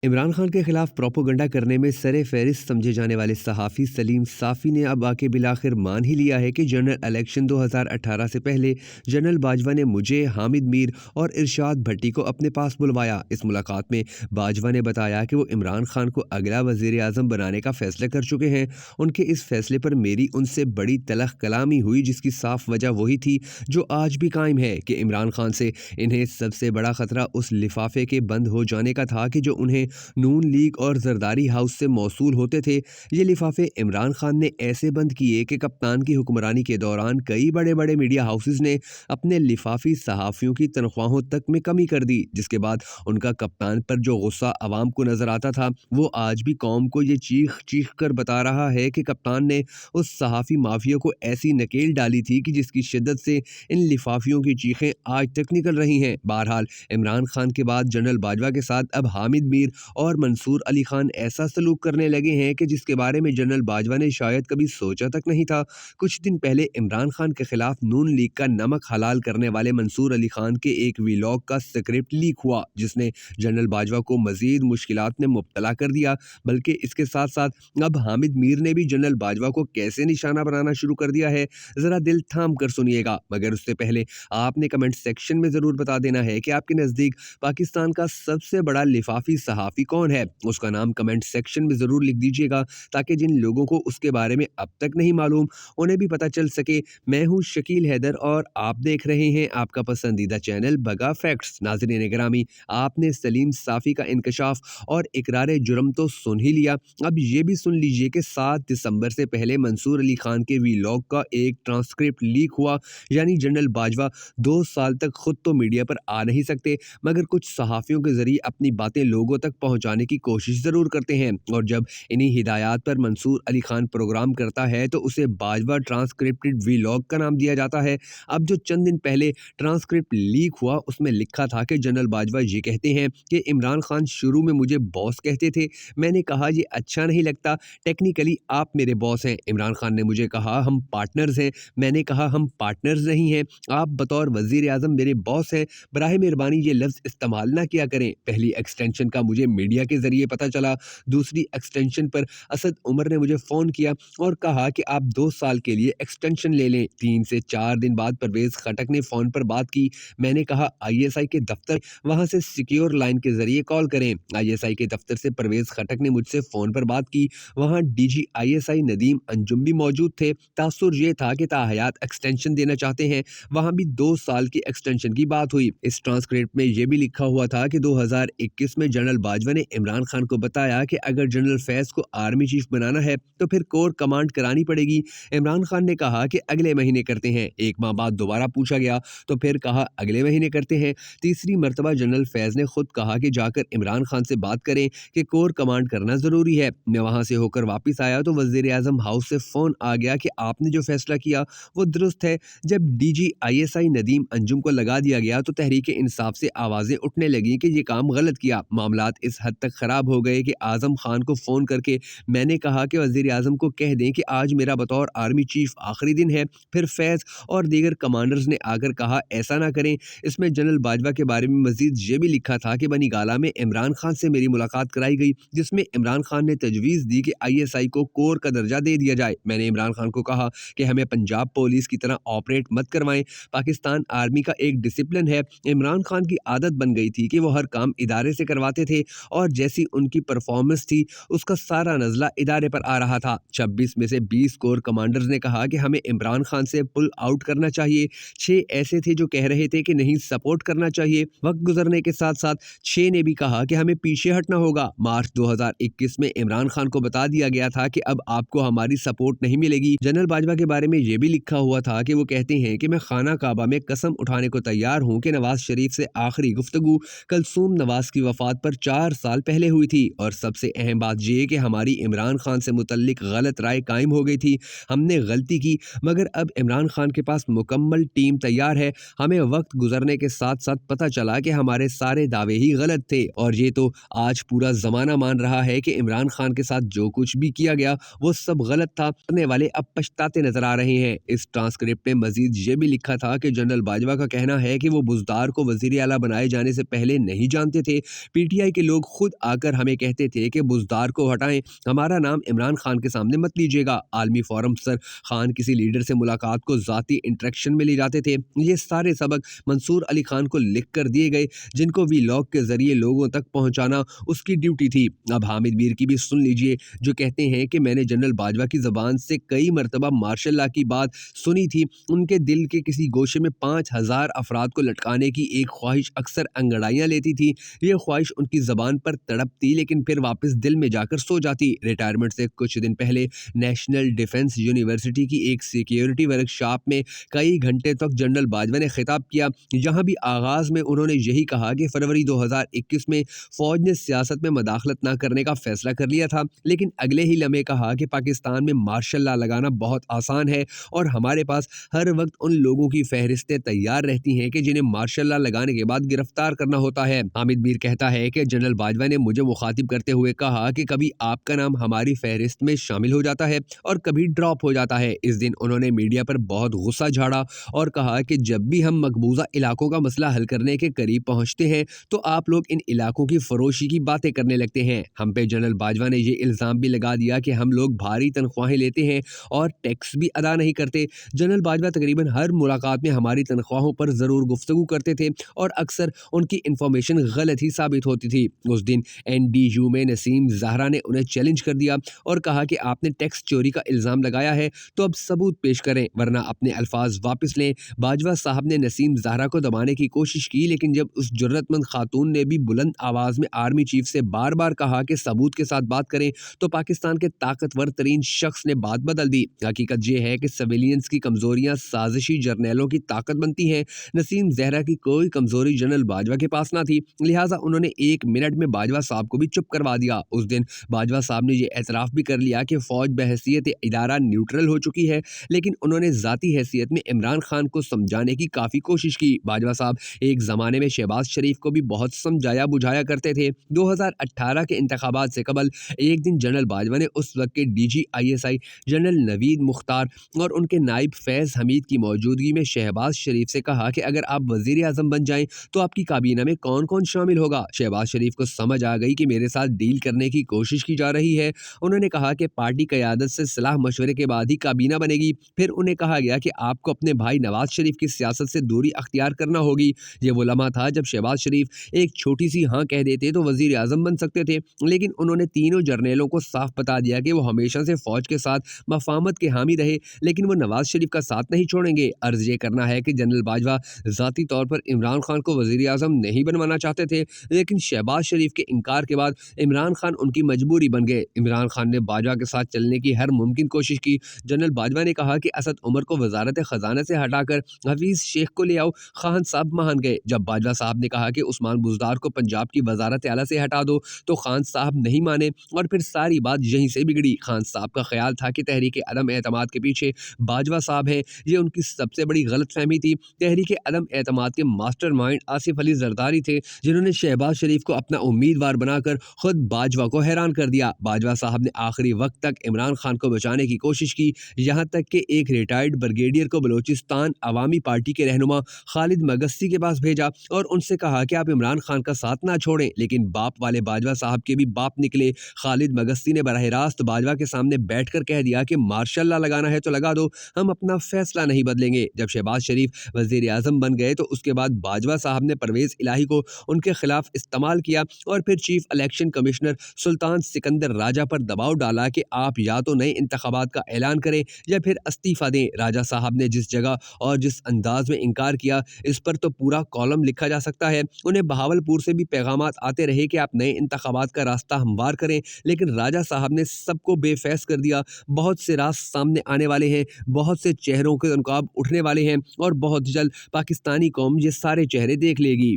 इमरान खान के खिलाफ प्रोपोगंडा करने में सरे फहरिस्त समझे जाने वाले सहाफ़ी सलीम साफ़ी ने अब आके बिलाखिर मान ही लिया है कि जनरल इलेक्शन 2018 से पहले जनरल बाजवा ने मुझे, हामिद मीर और इरशाद भट्टी को अपने पास बुलवाया। इस मुलाकात में बाजवा ने बताया कि वो इमरान खान को अगला वज़ीर आज़म बनाने का फैसला कर चुके हैं। उनके इस फैसले पर मेरी उनसे बड़ी तलख कलामी हुई, जिसकी साफ वजह वही थी जो आज भी कायम है कि इमरान खान से इन्हें सबसे बड़ा ख़तरा उस लिफाफे के बंद हो जाने का था कि जो उन्हें नून लीग और जरदारी हाउस से मौसूल होते थे। ये लिफाफे इमरान खान ने ऐसे बंद किए कि कप्तान की हुक्मरानी के दौरान कई बड़े बड़े मीडिया हाउसेस ने अपने लिफाफी सहाफ़ियों की तनख्वाहों तक में कमी कर दी, जिसके बाद उनका कप्तान पर जो गुस्सा आवाम को नजर आता था वो आज भी कौम को ये चीख चीख कर बता रहा है कि कप्तान ने उस सहाफ़ी माफिया को ऐसी नकेल डाली थी कि जिसकी शिद्दत से इन लिफाफियों की चीखें आज तक निकल रही हैं। बहरहाल इमरान खान के बाद जनरल बाजवा के साथ अब हामिद मीर और मंसूर अली खान ऐसा सलूक करने लगे हैं कि जिसके बारे में जनरल बाजवा ने शायद कभी सोचा तक नहीं था। कुछ दिन पहले इमरान खान के खिलाफ नून लीग का नमक हलाल करने वाले मंसूर अली खान के एक वीलॉग का स्क्रिप्ट लीक हुआ, जिसने जनरल बाजवा को मजीद मुश्किलात में मुब्तला कर दिया। बल्कि इसके साथ साथ अब हामिद मीर ने भी जनरल बाजवा को कैसे निशाना बनाना शुरू कर दिया है, जरा दिल थाम कर सुनिएगा। मगर उससे पहले आपने कमेंट सेक्शन में जरूर बता देना है कि आपके नजदीक पाकिस्तान का सबसे बड़ा लिफाफी सहाफ़ी कौन है। उसका नाम कमेंट सेक्शन में ज़रूर लिख दीजिएगा, ताकि जिन लोगों को उसके बारे में अब तक नहीं मालूम उन्हें भी पता चल सके। मैं हूं शकील हैदर और आप देख रहे हैं आपका पसंदीदा चैनल बगा फैक्ट्स। नाज़रीन गिरामी, आपने सलीम साफ़ी का इंकशाफ और इकरार जुर्म तो सुन ही लिया, अब ये भी सुन लीजिए कि 7 दिसंबर से पहले मंसूर अली खान के वीलॉग का एक ट्रांसक्रिप्ट लीक हुआ। यानी जनरल बाजवा 2 साल तक खुद तो मीडिया पर आ नहीं सकते, मगर कुछ सहाफ़ियों के जरिए अपनी बातें लोगों तक पहुंचाने की कोशिश ज़रूर करते हैं। और जब इन्हीं हिदायत पर मंसूर अली खान प्रोग्राम करता है तो उसे बाजवा ट्रांसक्रिप्टेड वीलॉग का नाम दिया जाता है। अब जो चंद दिन पहले ट्रांसक्रिप्ट लीक हुआ उसमें लिखा था कि जनरल बाजवा ये कहते हैं कि इमरान खान शुरू में मुझे बॉस कहते थे, मैंने कहा ये अच्छा नहीं लगता, टेक्निकली आप मेरे बॉस हैं। इमरान खान ने मुझे कहा हम पार्टनर्स हैं, मैंने कहा हम पार्टनर्स नहीं हैं, आप बतौर वजीर आजम मेरे बॉस हैं, बराए मेहरबानी ये लफ्ज़ इस्तेमाल ना किया करें। पहली एक्सटेंशन का मुझे मीडिया के जरिए पता चला, दूसरी एक्सटेंशन पर असद उमर ने मुझे फ़ोन किया और कहा कि आप 2 साल के लिए एक्सटेंशन ले लें। 3 से 4 दिन बाद परवेज़ खटक ने फ़ोन पर बात की। मैंने कहा आईएसआई के दफ्तर, वहाँ से सिक्योर लाइन के जरिए कॉल करें। आईएसआई के दफ्तर से परवेज़ खटक ने मुझसे फ़ोन पर बात की। वहाँ डीजी आईएसआई नदीम अंजुम भी मौजूद थे। तासुर ये था कि ताहयात एक्सटेंशन देना चाहते हैं। वहाँ भी 2 साल की एक्सटेंशन की बात हुई। इस ट्रांसक्रिप्ट में यह भी लिखा हुआ था कि 2021 में जनरल बाजवा ने इमरान खान को बताया कि अगर जनरल फैज को आर्मी चीफ बनाना है तो फिर कोर कमांड करानी पड़ेगी। इमरान खान ने कहा कि अगले महीने करते हैं। 1 माह बाद दोबारा पूछा गया तो फिर कहा अगले महीने करते हैं। तीसरी मरतबा जनरल फैज ने खुद कहा कि जाकर इमरान खान से बात करें कि कोर कमांड करना जरूरी है। मैं वहां से होकर वापस आया तो वजीर आजम हाउस से फोन आ गया कि आपने जो फैसला किया वो दुरुस्त है। जब डीजी आईएसआई नदीम अंजुम को लगा दिया गया तो तहरीक इंसाफ से आवाजें उठने लगी कि ये काम गलत किया। मामलात इस हद तक खराब हो गए कि आजम खान को फोन करके मैंने कहा कि वजीर आजम को कह दें कि आज मेरा बतौर आर्मी चीफ आखिरी दिन है। फिर फैज और दीगर कमांडर्स ने आकर कहा ऐसा ना करें। इसमें जनरल बाजवा के बारे में मजीद ये भी लिखा था कि बनी गाला में इमरान खान से मेरी मुलाकात कराई गई, जिसमें इमरान खान ने तजवीज़ दी कि आईएसआई को कोर का दर्जा दे दिया जाए। मैंने इमरान खान को कहा कि हमें पंजाब पुलिस की तरह ऑपरेट मत करवाएं, पाकिस्तान आर्मी का एक डिसिप्लिन है। इमरान खान की आदत बन गई थी कि वो हर काम इदारे से करवाते थे और जैसी उनकी परफॉर्मेंस थी उसका सारा नजला इदारे पर आ रहा था। 26 में से 20 कोर कमांडर्स ने कहा कि हमें इमरान खान से पुल आउट करना चाहिए। 6 ऐसे थे जो कह रहे थे कि नहीं सपोर्ट करना चाहिए। वक्त गुजरने के साथ साथ 6 ने भी कहा कि हमें पीछे हटना होगा। मार्च 2021 में इमरान खान को बता दिया गया था कि अब आपको हमारी सपोर्ट नहीं मिलेगी। जनरल बाजवा के बारे में यह भी लिखा हुआ था कि वो कहते हैं कि मैं खाना काबा में कसम उठाने को तैयार हूं कि नवाज शरीफ से आखिरी गुफ्तगू कलसूम नवाज की वफात पर 4 साल पहले हुई थी और सबसे अहम बात यह कि हमारी इमरान खान से मुतल्लिक गलत राय कायम हो गई थी। हमने गलती की, मगर अब इमरान खान के पास मुकम्मल टीम तैयार है। हमें वक्त गुजरने के साथ साथ पता चला कि हमारे सारे दावे ही गलत थे और ये तो आज पूरा जमाना मान रहा है कि इमरान खान के साथ जो कुछ भी किया गया वो सब गलत था। करने वाले अब पछताते नजर आ रहे हैं। इस ट्रांसक्रिप्ट में मजीद ये भी लिखा था कि जनरल बाजवा का कहना है कि वो बुजदार को वजीर आला बनाए जाने से पहले नहीं जानते थे। पीटीआई के लोग खुद आकर हमें कहते थे कि बुज़दार को हटाएं, हमारा नाम इमरान खान के सामने मत लीजिएगा। आलमी फोरम सर खान किसी लीडर से मुलाकात को ज़ाती इंटरेक्शन में ले जाते थे। ये सारे सबक मंसूर अली खान को लिख कर दिए गए, जिनको वीलॉग के जरिए लोगों तक पहुंचाना उसकी ड्यूटी थी। अब हामिद मीर की भी सुन लीजिए, जो कहते हैं कि मैंने जनरल बाजवा की ज़बान से कई मरतबा मार्शल लॉ की बात सुनी थी। उनके दिल के किसी गोशे में 5,000 अफराद को लटकाने की एक ख्वाहिश अक्सर अंगड़ाइयाँ लेती थी। ये ख्वाहिश उनकी ज़बान पर तड़पती, लेकिन फिर वापस दिल में जाकर सो जाती। रिटायरमेंट से कुछ दिन पहले नेशनल डिफेंस यूनिवर्सिटी की एक सिक्योरिटी वर्कशॉप में कई घंटे तक जनरल बाजवा ने खिताब किया। यहाँ भी आगाज़ में उन्होंने यही कहा कि फरवरी 2021 में फ़ौज ने सियासत में मदाखलत न करने का फैसला कर लिया था, लेकिन अगले ही लम्हे कहा कि पाकिस्तान में मार्शल लॉ लगाना बहुत आसान है और हमारे पास हर वक्त उन लोगों की फहरिस्तें तैयार रहती हैं कि जिन्हें मार्शल लॉ लगाने के बाद गिरफ्तार करना होता है। हामिद मीर कहता है कि जनरल बाजवा ने मुझे मुखातिब करते हुए कहा कि कभी आपका नाम हमारी फहरिस्त में शामिल हो जाता है और कभी ड्रॉप हो जाता है। इस दिन उन्होंने मीडिया पर बहुत गुस्सा झाड़ा और कहा कि जब भी हम मकबूजा इलाकों का मसला हल करने के करीब पहुंचते हैं तो आप लोग इन इलाकों की फरोशी की बातें करने लगते हैं। हम पे जनरल बाजवा ने ये इल्ज़ाम भी लगा दिया कि हम लोग भारी तनख्वाहें लेते हैं और टैक्स भी अदा नहीं करते। जनरल बाजवा तकरीबन हर मुलाकात में हमारी तनख्वाहों पर ज़रूर गुफ्तगू करते थे और अक्सर उनकी इन्फॉर्मेशन गलत ही साबित होती थी। उस दिन NDU में नसीम ज़हरा ने उन्हें चैलेंज कर दिया और कहा कि आपने टैक्स चोरी का इल्ज़ाम लगाया है तो अब सबूत पेश करें वरना अपने अल्फाज वापस लें। बाजवा साहब ने नसीम ज़हरा को दबाने की कोशिश की, लेकिन जब उस जुर्रतमंद खातून ने भी बुलंद आवाज़ में आर्मी चीफ से बार बार कहा कि सबूत के साथ बात करें तो पाकिस्तान के ताकतवर तरीन शख्स ने बात बदल दी। हकीकत यह है कि सिविलियंस की कमजोरियां साजिशी जर्नैलों की ताकत बनती हैं। नसीम ज़हरा की कोई कमजोरी जनरल बाजवा के पास ना थी, लिहाजा उन्होंने 1 मिनट में बाजवा साहब को भी चुप करवा दिया। उस दिन बाजवा साहब ने यह एतराफ़ भी कर लिया कि फ़ौज बहैसियत इदारा न्यूट्रल हो चुकी है, लेकिन उन्होंने ज़ाती हैसियत में इमरान खान को समझाने की काफ़ी कोशिश की। बाजवा साहब एक ज़माने में शहबाज शरीफ को भी बहुत समझाया बुझाया करते थे। 2018 के इंतखाबात से कबल एक दिन जनरल बाजवा ने उस वक्त के DG ISI general Naveed Mukhtar और उनके नायब फैज़ हमीद की मौजूदगी में शहबाज शरीफ से कहा कि अगर आप वज़ीर आज़म बन जाएं तो आपकी काबीना में कौन कौन शामिल होगा। शहबाज शरीफ को समझ आ गई कि मेरे साथ डील करने की कोशिश की जा रही है। उन्होंने कहा कि पार्टी क़यादत से सलाह मशवरे के बाद ही काबीना बनेगी। फिर उन्हें कहा गया कि आपको अपने भाई नवाज शरीफ की सियासत से दूरी अख्तियार करना होगी। ये वो लम्हा था जब शहबाज शरीफ एक छोटी सी हाँ कह देते तो वज़ीर आज़म बन सकते थे, लेकिन उन्होंने तीनों जर्नैलों को साफ बता दिया कि वो हमेशा से फ़ौज के साथ मफाहमत के हामी रहे, लेकिन वो नवाज शरीफ का साथ नहीं छोड़ेंगे। अर्ज़ ये करना है कि जनरल बाजवा ज़ाती तौर पर इमरान खान को वज़ीर आज़म नहीं बनवाना चाहते थे, लेकिन शहबाज शरीफ के इनकार के बाद इमरान खान उनकी मजबूरी बन गए। इमरान खान ने बाजवा के साथ चलने की हर मुमकिन कोशिश की। जनरल बाजवा ने कहा कि असद उमर को वजारत ख़जाना से हटाकर हफीज़ शेख को ले आओ। खान साहब मान गए। जब बाजवा साहब ने कहा कि उस्मान बुज़दार को पंजाब की वजारत आला से हटा दो तो खान साहब नहीं माने और फिर सारी बात यहीं से बिगड़ी। खान साहब का ख्याल था कि तहरीक अदम एतमाद के पीछे बाजवा साहब हैं। ये उनकी सबसे बड़ी गलतफहमी थी। तहरीक अदम एतमाद के मास्टरमाइंड आसिफ अली जरदारी थे, जिन्होंने शहबाज शरीफ को अपना उम्मीदवार बनाकर खुद बाजवा को हैरान कर दिया। बाजवा साहब ने आखिरी वक्त तक इमरान खान को बचाने की कोशिश की, यहाँ तक कि एक रिटायर्ड ब्रिगेडियर को बलोचिस्तान अवामी पार्टी के रहनुमा खालिद मगस्सी के पास भेजा और उनसे कहा कि आप इमरान खान का साथ ना छोड़ें, लेकिन बाप वाले बाजवा साहब के भी बाप निकले। खालिद मगस्सी ने बराह रास्त बाजवा के सामने बैठकर कह दिया कि मार्शल लॉ लगाना है तो लगा दो, हम अपना फैसला नहीं बदलेंगे। जब शहबाज शरीफ वजीर आजम बन गए तो उसके बाद बाजवा साहब ने परवेज़ इलाही को उनके खिलाफ इस्तेमाल किया और फिर चीफ इलेक्शन कमिश्नर सुल्तान सिकंदर राजा पर दबाव डाला कि आप या तो नए इंतखाबात का ऐलान करें या फिर इस्तीफ़ा दें। राजा साहब ने जिस जगह और जिस अंदाज में इनकार किया, इस पर तो पूरा कॉलम लिखा जा सकता है। उन्हें बहावलपुर से भी पैगामात आते रहे कि आप नए इंतखाबात का रास्ता हमवार करें, लेकिन राजा साहब ने सबको बेफैस कर दिया। बहुत से राज सामने आने वाले हैं, बहुत से चेहरों के नकाब उठने वाले हैं और बहुत जल्द पाकिस्तानी कौम ये सारे चेहरे देख लेगी।